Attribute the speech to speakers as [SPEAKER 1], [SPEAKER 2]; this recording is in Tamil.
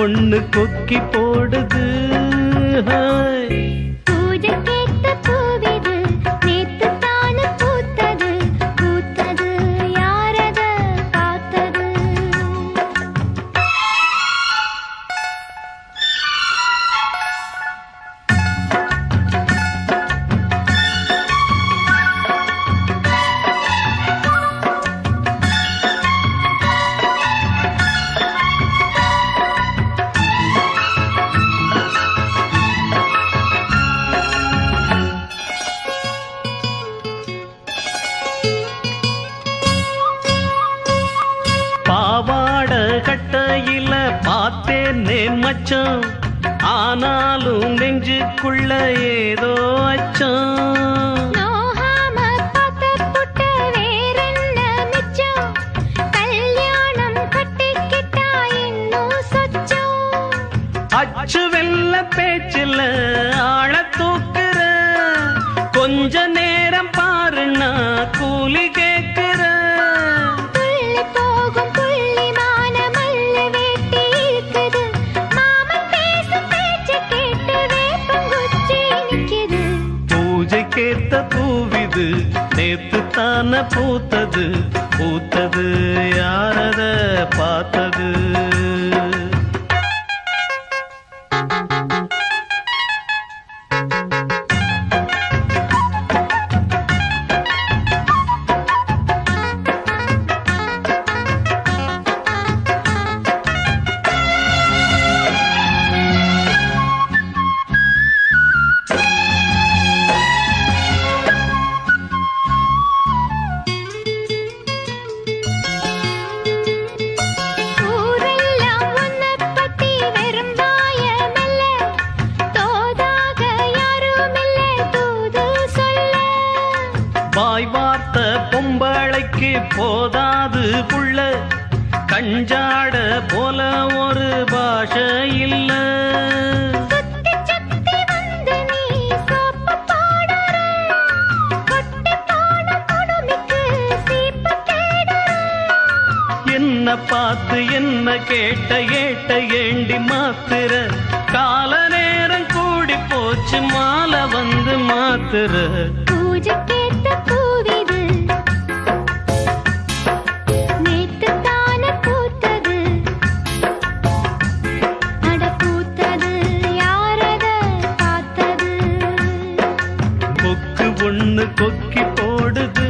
[SPEAKER 1] ஒண்ணு கொக்கி போடுது.
[SPEAKER 2] பூஜைக்கேத்த பூவிது நேத்து தானு பூத்தது பூத்தது யாரத பார்த்தது.
[SPEAKER 1] பாவாட கட்டையில பார்த்தேனே மச்சான், ஆனாலும் நெஞ்சுக்குள்ள ஏதோ அச்சம்.
[SPEAKER 2] நோகாம பார்த்த புட்ட வேறென்ன மிச்சம், கல்யாணம் கட்டிக்கிட்டா இன்னும் சொச்சம்.
[SPEAKER 1] அச்சு வெல்ல பேச்சில் ஆழ தூக்குற, கொஞ்ச நேரம் பாருன்னா கூலி கேட்கிற.
[SPEAKER 2] துள்ளி போகும் புள்ளிமான மல்லு வேட்டி இருக்குது, மாமன் பேசும் பேச்ச கேட்டு வேப்பங்குச்சி நிக்குது.
[SPEAKER 1] பூஜைக்கேத்த பூவிது நேத்து தான பூத்தது பூத்தது யாரத பார்த்தது.
[SPEAKER 2] ஊரெல்லாம் உன்னை பத்தி வெறும் வாயமல்ல, தோதாக யாரும் இல்லை தூது சொல்ல.
[SPEAKER 1] வாய் வார்த்த பொம்பளைக்கு போதாது புள்ள, கஞ்சாட போல ஒரு பாஷை இல்ல.
[SPEAKER 2] சுத்தி சுத்தி வந்து நீ சோப்பு போடுற, கொட்டி போன குடுமிக்கு சீப்பு தேடுற.
[SPEAKER 1] என்ன பார்த்து என்ன கேட்ட ஏட்ட ஏண்டி மாத்துற, கால நேரம் கூடி போச்சு மாலை வந்து மாத்துற.
[SPEAKER 2] பூஜைக்கேத்த பூவிது நேத்து தானே பூத்தது, அட பூத்தது யாரத பார்த்தது.
[SPEAKER 1] கொக்கு ஒண்ணு கொக்கி போடுது.